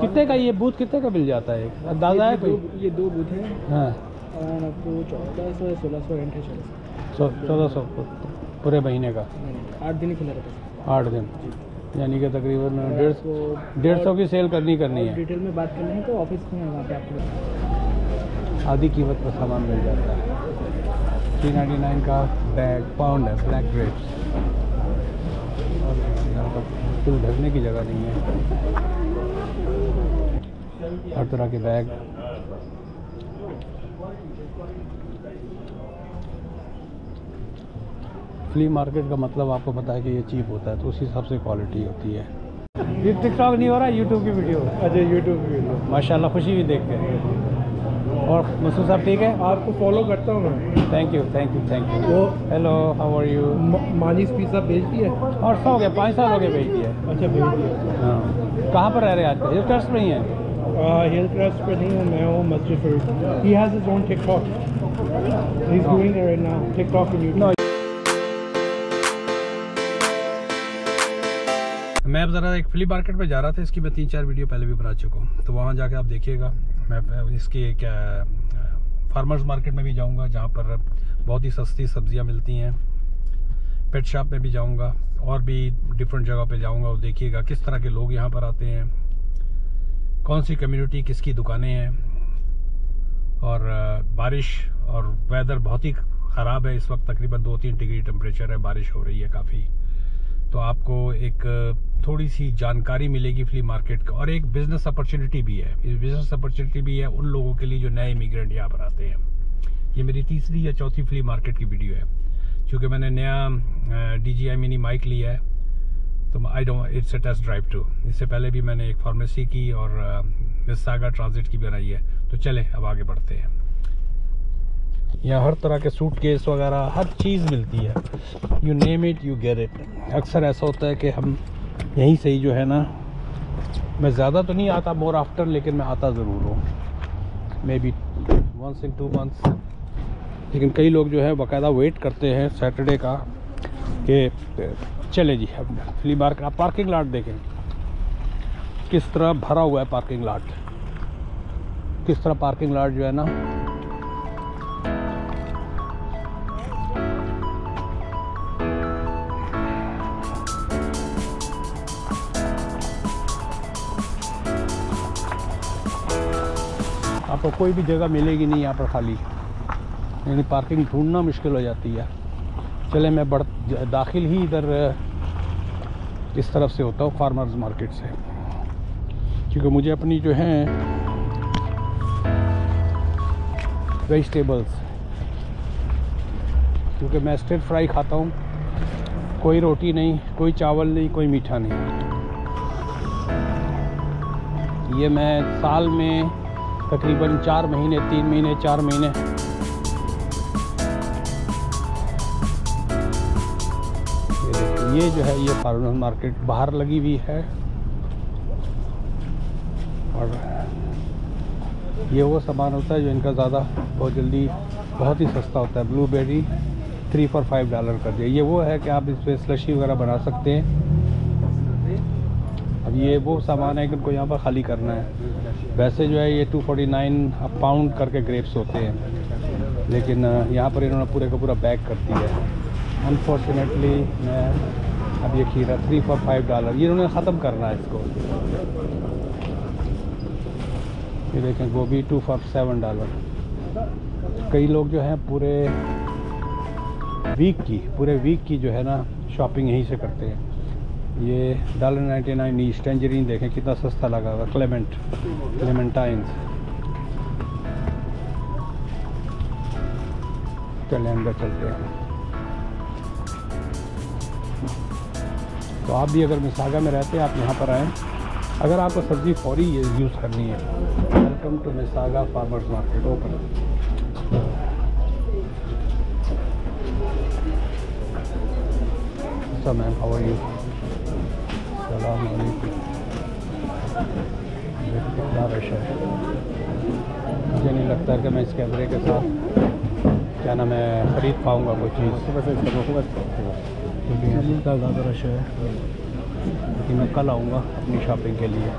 कितने का ये बूथ कितने का मिल जाता है, अंदाज़ा है कोई? ये 2 बूथ हैं। हाँ, और आपको 1400 या 1600 रेंट है। 1400 पूरे महीने का? 8 दिन ही खुला रहता है। 8 दिन, यानी कि तकरीबन 150 की सेल करनी है। डिटेल में बात करनी है तो ऑफिस में वहाँ पे आपको आधी कीमत पर सामान मिल जाता है। 399 का बैग पाउंड है ब्लैक ग्रेप्स। और यहाँ पर बिल्कुल ढकने की जगह नहीं है, हर तरह के बैग। फ्ली मार्केट का मतलब आपको पता है कि ये चीप होता है, तो उसी हिसाब से क्वालिटी होती है। ये टिकटॉक नहीं हो रहा, यूट्यूब की वीडियो। अच्छा, यूट्यूब की वीडियो। माशाल्लाह, खुशी भी देख के। और मसूद साहब ठीक है? आपको फॉलो करता हूँ मैं। Thank you. वो हेलो, हाउ आर यू? मानीस पिज़्ज़ा भेज दिया? और 100 हो गया, 5 साल हो गए भेज दिया। अच्छा, भेज दिया। हाँ, कहाँ पर रह रहे हैं आजकल? हिल ट्रस्ट में ही है? हिल ट्रस्ट पे नहीं हूँ, मैं हूँ मस्जिद फरीद। ही has his own TikTok, he is doing it right now, TikTok and YouTube. मैं अब ज़रा एक फ्ली मार्केट में जा रहा था, इसकी मैं 3-4 वीडियो पहले भी बना चुका हूँ, तो वहाँ जाके आप देखिएगा। मैं इसके क्या फार्मर्स मार्केट में भी जाऊँगा, जहाँ पर बहुत ही सस्ती सब्जियाँ मिलती हैं। पेट शॉप में भी जाऊँगा, और भी डिफरेंट जगह पे जाऊँगा, और देखिएगा किस तरह के लोग यहाँ पर आते हैं, कौन सी कम्युनिटी, किसकी दुकानें हैं। और बारिश और वेदर बहुत ही ख़राब है इस वक्त, तकरीबन 2-3 डिग्री टेम्परेचर है, बारिश हो रही है काफ़ी। तो आपको एक थोड़ी सी जानकारी मिलेगी फ्ली मार्केट का, और एक बिज़नेस अपॉर्चुनिटी भी है। इस बिज़नेस अपॉर्चुनिटी भी है उन लोगों के लिए जो नए इमिग्रेंट यहाँ पर आते हैं। ये मेरी 3री या 4थी फ्ली मार्केट की वीडियो है, क्योंकि मैंने नया DJI मिनी माइक लिया है, तो I don't, it's a test drive too. इससे पहले भी मैंने एक फार्मेसी की और मिसागा ट्रांजिट की बनाई है। तो चले अब आगे बढ़ते हैं। यहाँ हर तरह के सूटकेस वगैरह हर चीज़ मिलती है, you name it you get it. अक्सर ऐसा होता है कि हम यहीं से ही जो है ना, मैं ज़्यादा तो नहीं आता, मोर आफ्टर, लेकिन मैं आता ज़रूर हूँ, मे बी 1 in 2 months। लेकिन कई लोग जो है बाकायदा वेट करते हैं सैटरडे का कि चले जी अब फ्ली मार्केट। आप पार्किंग लॉट देखें किस तरह भरा हुआ है, पार्किंग लॉट किस तरह, पार्किंग लॉट जो है ना, आपको कोई भी जगह मिलेगी नहीं यहाँ पर खाली, यानी पार्किंग ढूंढना मुश्किल हो जाती है। चले मैं दाखिल ही इधर इस तरफ से होता हूँ, फार्मर्स मार्केट से, क्योंकि मुझे अपनी जो है वेजिटेबल्स, क्योंकि मैं स्टिर फ्राई खाता हूँ, कोई रोटी नहीं, कोई चावल नहीं, कोई मीठा नहीं। ये मैं साल में तकरीबन 4 महीने, 3 महीने, 4 महीने ये देखिए, ये जो है ये फार्मर्स मार्केट बाहर लगी हुई है। और ये वो सामान होता है जो इनका ज़्यादा बहुत जल्दी बहुत ही सस्ता होता है। ब्लूबेरी 3 for $5 कर दिया। ये वो है कि आप इस पर स्लशी वगैरह बना सकते हैं। अब ये वो सामान है कि उनको यहाँ पर खाली करना है। वैसे जो है ये 249 पाउंड करके ग्रेप्स होते हैं, लेकिन यहाँ पर इन्होंने पूरे का पूरा बैग कर दिया है। अनफॉर्चुनेटली मैं अब ये खीरा 3 for $5, ये इन्होंने ख़त्म करना है इसको। ये देखें गोभी 2 for $7। कई लोग जो हैं पूरे वीक की जो है ना शॉपिंग यहीं से करते हैं। ये $1.99 ईच। टेंजरीन देखें कितना सस्ता लगा हुआ, क्लेमेंटाइन्स। चले अंदर चलते हैं। तो आप भी अगर मिसागा में रहते हैं, आप यहाँ पर आएँ। अगर आपको सब्ज़ी फौरी यूज़ करनी है, welcome to Mississauga farmers market open. अच्छा मैम, हाउ आर यू? सलाम अलैकुम। कितना रश है, मुझे नहीं लगता कि मैं इस कैमरे के साथ क्या ना मैं ख़रीद पाऊँगा कोई चीज़, क्योंकि इतना ज़्यादा रश है। लेकिन मैं कल आऊँगा अपनी शॉपिंग के लिए।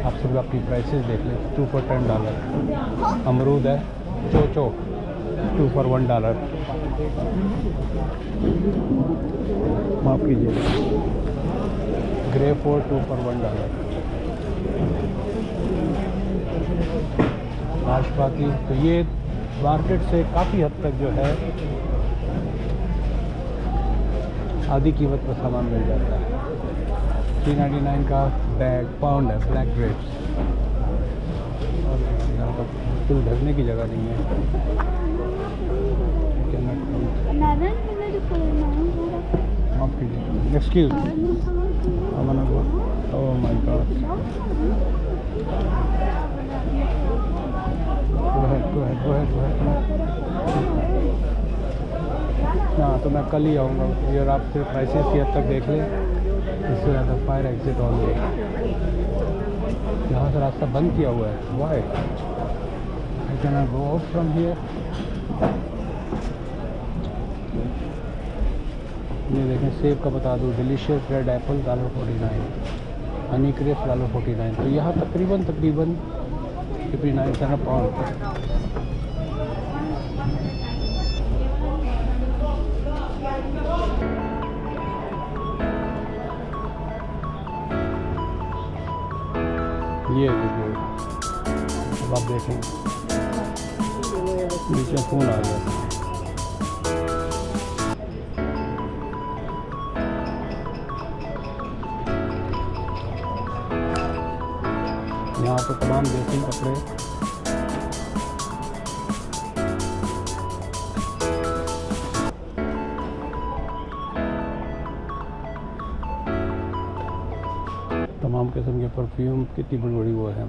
आप सब अपनी प्राइसेस देख लें। 2 for $10। अमरूद है चोचो 2 for $1। माफ़ कीजिए, ग्रेप 2 for $1। नाशपाती, तो ये मार्केट से काफ़ी हद तक जो है आधी कीमत पर सामान मिल जाता है। 3.99 का बैग पाउंड है ब्लैक ग्रेप्स। और यहाँ पर बिल्कुल ढकने की जगह नहीं है। माफ़ कीजिए, excuse oh my God. go ahead। हाँ, तो मैं कल ही आऊँगा। और आप सिर्फ प्राइसेस की हद तक देख लें। इससे ज़्यादा फायर एग्जिट ऑनली। यहाँ से रास्ता बंद किया हुआ है। Why I can not go out from here. ये देखें, सेब का बता दूँ, delicious red apple $49, honey crepes $49। तो यहाँ तकरीबन 59 cents a pound। ये देखिए, अब आप देखें नीचे फ़ोन आ गया। यहाँ पर तमाम देसी कपड़े, तमाम किस्म के परफ्यूम, कितनी बड़ी बड़ी वो है।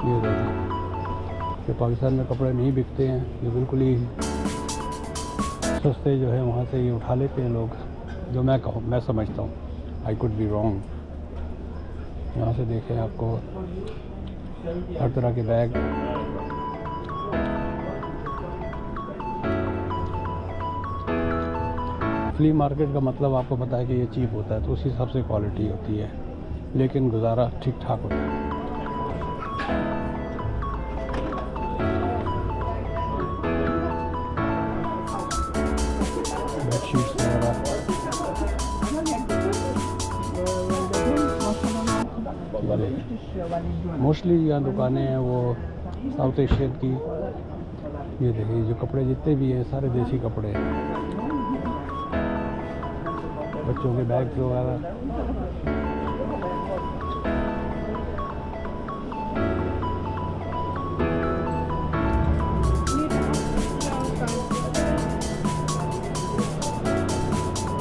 ये देखिए, ये पाकिस्तान में कपड़े नहीं बिकते हैं, ये बिल्कुल ही सस्ते जो है वहाँ से ये उठा लेते हैं लोग। जो मैं कहूँ, मैं समझता हूँ, आई कुड बी रॉन्ग। यहाँ से देखें, आपको हर तरह के बैग, फ्ली मार्केट का मतलब आपको पता है कि ये चीप होता है, तो उसी हिसाब से क्वालिटी होती है, लेकिन गुजारा ठीक ठाक होता है। बेडशीट्स वगैरह, मोस्टली यहाँ दुकानें हैं वो साउथ एशियन की। ये देखिए, जो कपड़े जितने भी हैं सारे देसी कपड़े हैं, बच्चों के बैग्स वगैरह।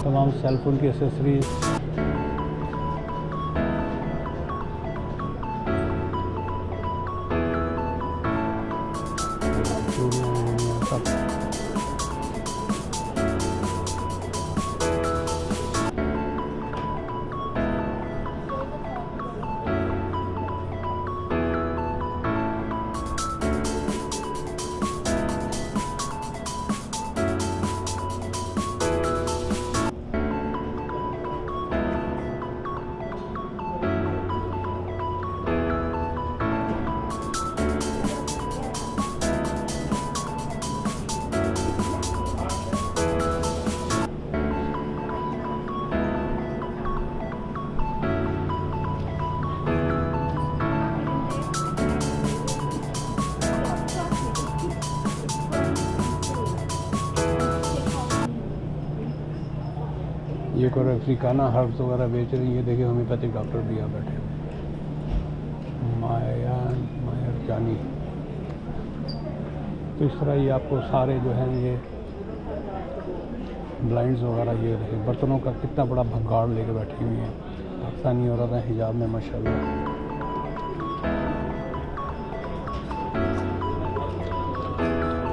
तमाम सेलफोन की एसेसरीज, सब। ये कोई अफ्रीकाना हर्ब्स वगैरह बेच रही है। देखिए, होम्योपैथिक डॉक्टर भी यहाँ बैठे हैं, मायर जानी। तो इस तरह ये आपको सारे जो हैं ये ब्लाइंड्स वगैरह, ये देखें बर्तनों का कितना बड़ा भंगार लेके बैठी हुई है। पाकिस्तानी औरतें हिजाब में माशाल्लाह।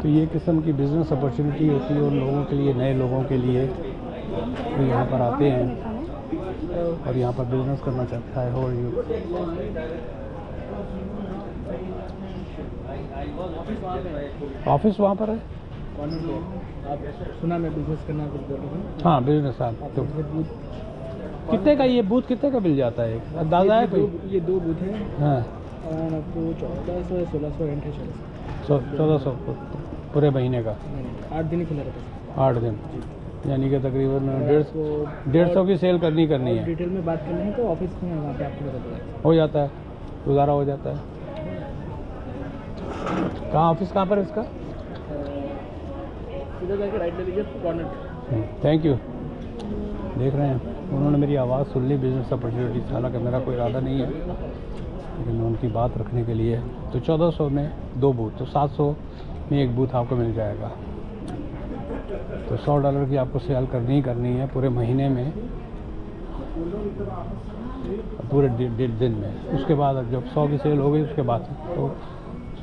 तो ये किस्म की बिज़नेस अपॉर्चुनिटी होती है उन लोगों के लिए, नए लोगों के लिए, तो यहाँ पर आते हैं और यहाँ पर बिज़नेस करना चाहता है। और ये ऑफिस वहाँ पर है। कॉर्नर पे आप सुना मैं बिजनेस करना कुछ बोल रहा हूँ। हाँ बिजनेस आप तो कितने का ये बूथ कितने का मिल जाता है? एक अंदाजा है कोई? ये दो बूथ हैं। हाँ और आपको 1400-1600 रेंट है। 1400 पूरे महीने का? 8 दिन ही खुला रहता है। 8 दिन यानी कि तकरीबन 150 की सेल करनी है। डिटेल में बात करनी है तो ऑफिस में वहाँ पे आपको बता देगा। हो जाता है, गुजारा हो जाता है। कहाँ ऑफिस कहाँ पर है इसका? सीधा जाके राइट ले लीजिए कॉर्नर। Thank you. देख रहे हैं उन्होंने मेरी आवाज़ सुन ली, बिजनेस अपॉर्चुनिटी। हालांकि मेरा कोई इरादा नहीं है, लेकिन उनकी बात रखने के लिए। तो 1400 में 2 बूथ, तो 700 में एक बूथ आपको मिल जाएगा। तो $100 की आपको सेल करनी है पूरे महीने में, पूरे दिन में। उसके बाद जब 100 की सेल हो गई उसके बाद तो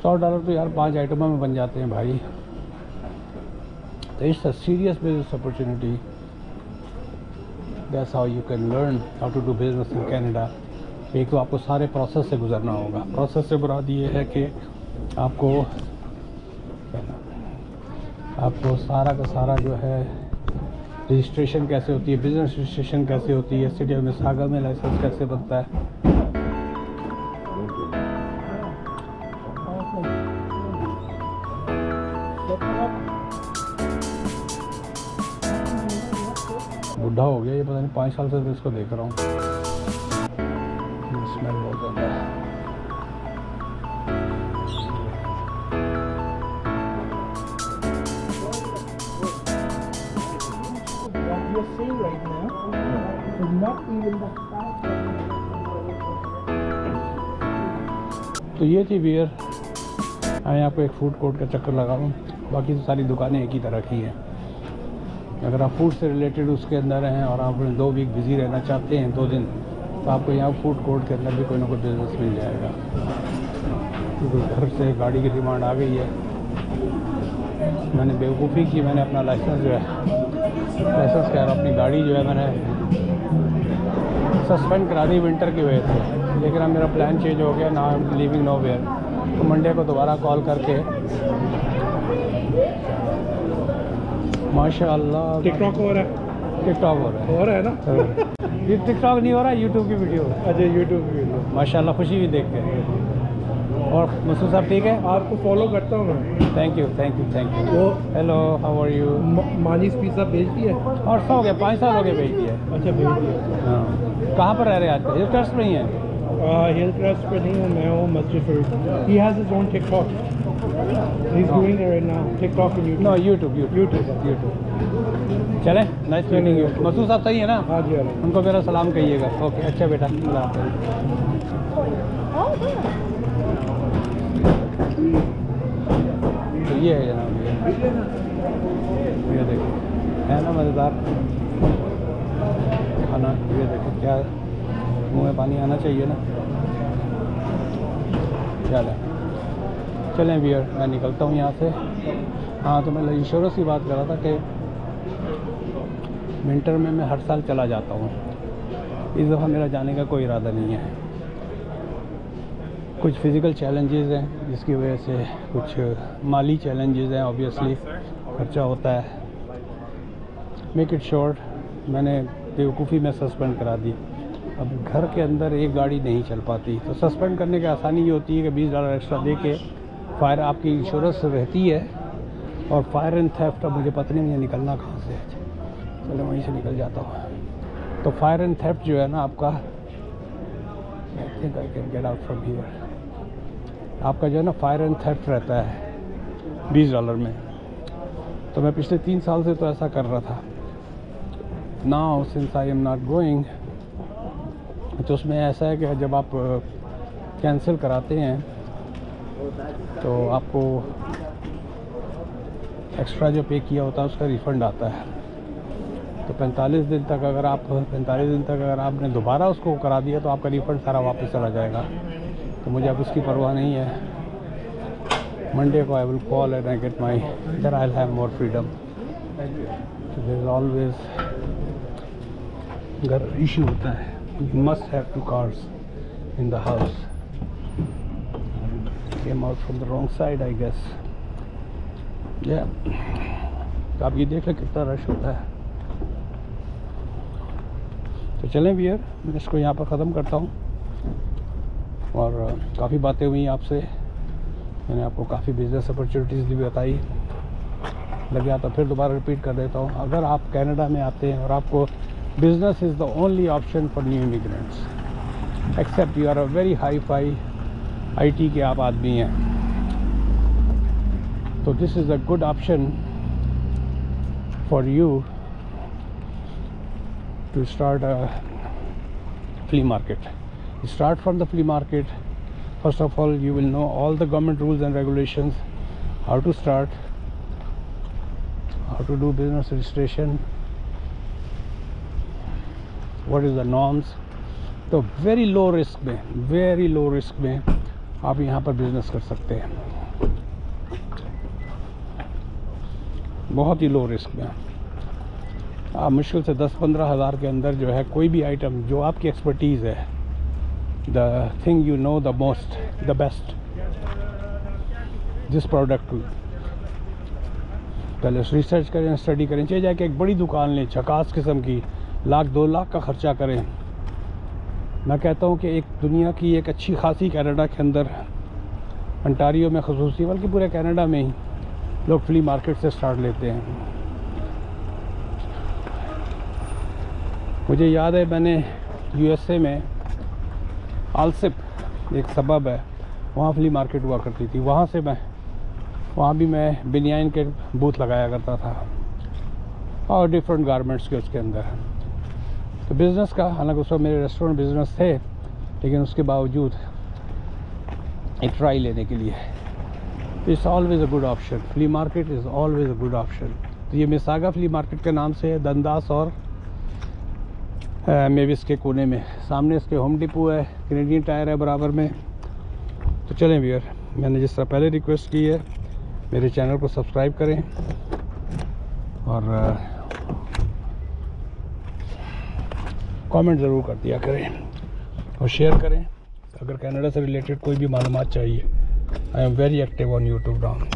$100 तो यार 5 आइटमों में बन जाते हैं भाई। तो it's a serious business opportunity. That's how you can learn how to do business in Canada. एक तो आपको सारे प्रोसेस से गुजरना होगा। प्रोसेस से मुराद ये है कि आपको सारा का सारा जो है रजिस्ट्रेशन कैसे होती है, बिजनेस रजिस्ट्रेशन कैसे होती है, सिटी ऑफ मिसागा में लाइसेंस कैसे बनता है। बुढ़ा हो गया ये, पता नहीं 5 साल से तो इसको देख रहा हूँ। स्मेल बहुत ज़्यादा है। You're seeing right now is not even the fact. तो ये थी बियर। मैं आपको एक फूड कोर्ट का चक्कर लगाऊँ, बाकी तो सारी दुकानें एक ही तरह की हैं। अगर आप फूड से रिलेटेड उसके अंदर हैं और आप 2 वीक बिज़ी रहना चाहते हैं 2 दिन, तो आपको यहाँ फूड कोर्ट के अंदर भी कोई ना कोई बिजनेस मिल जाएगा। क्योंकि घर से गाड़ी की डिमांड आ गई है। मैंने बेवकूफ़ी की, मैंने अपना लाइसेंस जो है अपनी गाड़ी जो है मैंने सस्पेंड करा दी विंटर की वजह से। लेकिन अब मेरा प्लान चेंज हो गया, ना आई एम लीविंग नोवेयर। तो मंडे को दोबारा कॉल करके माशाअल्लाह टिकटॉक हो रहा है। टिकटॉक हो रहा है ना? ये टिकटॉक नहीं हो रहा, यूट्यूब की वीडियो। अच्छा यूट्यूब की वीडियो। माशाअल्लाह, खुशी भी देख के। और मसूद साहब ठीक है? आपको फॉलो करता हूँ मैं। Thank you. वो हेलो, हाउ आर यू? मानीस पिज़्ज़ा भेज दिया? और 100 हो गया, 5 साल हो गए भेज दिया। अच्छा भेज दिया। हाँ, कहाँ पर रह रहे हैं आजकल? हिल ट्रस्ट में ही हैं? हिल ट्रस्ट पे नहीं हूँ मैं, हूँ मस्जिद Farooq. He has his own TikTok. He is doing it right now, TikTok and YouTube. No, YouTube. चलें, नाइस मीटिंग यू। मसूद साहब सही है ना? हाँ जी। उनको मेरा सलाम कहिएगा। ओके, अच्छा बेटा, अल्लाह हाफ़िज़। तो ये है जनाब, ये देखो, है ना मज़ेदार खाना। ये देखो, क्या मुँह में पानी आना चाहिए ना। चलें बियर, मैं निकलता हूँ यहाँ से। हाँ, तो मैं इंश्योरेंस की बात कर रहा था कि विंटर में मैं हर साल चला जाता हूँ। इस दफ़ा मेरा जाने का कोई इरादा नहीं है। कुछ फिज़िकल चैलेंजेस हैं जिसकी वजह से, कुछ माली चैलेंजेस हैं। ऑब्वियसली खर्चा होता है। मेक इट शॉर्ट, मैंने बेवकूफ़ी में सस्पेंड करा दी। अब घर के अंदर एक गाड़ी नहीं चल पाती, तो सस्पेंड करने की आसानी ये होती है कि $20 एक्स्ट्रा दे के फायर आपकी इंश्योरेंस रहती है। और फायर एंड थेफ्ट, अब मुझे पता नहीं मुझे निकलना कहाँ से है। चलो वहीं से निकल जाता हूँ। तो फायर एंड थेफ्ट जो है ना आपका, I think I can get out from here. आपका जो है ना फायर एंड थेफ्ट रहता है $20 में। तो मैं पिछले 3 साल से तो ऐसा कर रहा था। Now since I am not going, तो उसमें ऐसा है कि जब आप कैंसिल कराते हैं तो आपको एक्स्ट्रा जो पे किया होता है उसका रिफ़ंड आता है। तो 45 दिन तक अगर आपने दोबारा उसको करा दिया तो आपका रिफ़ंड सारा वापस चला जाएगा। तो मुझे अब उसकी परवाह नहीं है। मंडे को I will call and I get my, there I will have more freedom. There is always घर इशू होता है। You must have 2 cars in the house. Came out from the wrong side, I guess. तो आप ये देख लें कितना rush होता है। तो चलें वियर, मैं इसको यहाँ पर ख़त्म करता हूँ। और काफ़ी बातें हुई आपसे, मैंने आपको काफ़ी बिजनेस अपॉर्चुनिटीज़ भी बताई। लग गया तो फिर दोबारा रिपीट कर देता हूँ, अगर आप कनाडा में आते हैं और आपको business is the only option for new immigrants, except you are a very hi fi IT के आप आदमी हैं, तो this is a good option for you to start a flea market. You start from the flea market. First of all, you will know all the government rules and regulations, how to start, how to do business registration, what is the norms. तो very low risk में आप यहाँ पर business कर सकते हैं, बहुत ही low risk में। आप मुश्किल से 10-15 हज़ार के अंदर जो है कोई भी आइटम जो आपकी एक्सपर्टीज़ है, the thing you know the most, the best, this product, पहले रिसर्च करें, स्टडी करें, चाहे जाके एक बड़ी दुकान लें झकास किस्म की, 1-2 लाख का ख़र्चा करें। मैं कहता हूँ कि एक दुनिया की एक अच्छी खासी कनाडा के अंदर, अंटारियो में ख़ुसूसी, बल्कि पूरे कनाडा में ही लोग फ्ली मार्केट से स्टार्ट लेते हैं। मुझे याद है मैंने USA में आलसिप एक सबब है, वहाँ फ्ली मार्केट हुआ करती थी, वहाँ भी मैं बिनियान के बूथ लगाया करता था और डिफरेंट गारमेंट्स के उसके अंदर। तो बिज़नेस का, हालांकि उस वक्त मेरे रेस्टोरेंट बिज़नेस थे, लेकिन उसके बावजूद एक ट्राई लेने के लिए, it's always a good option, flea market is always a good option. तो ये मिसागा फ्ली मार्केट के नाम से है, दंदास और मेविस के कोने में, सामने इसके होम डिपो है, कैनेडियन टायर है बराबर में। तो चलें व्यूअर, मैंने जिस तरह पहले रिक्वेस्ट की है, मेरे चैनल को सब्सक्राइब करें और कमेंट ज़रूर कर दिया करें और शेयर करें। अगर कनाडा से रिलेटेड कोई भी मालूमात चाहिए, I am very active on YouTube now.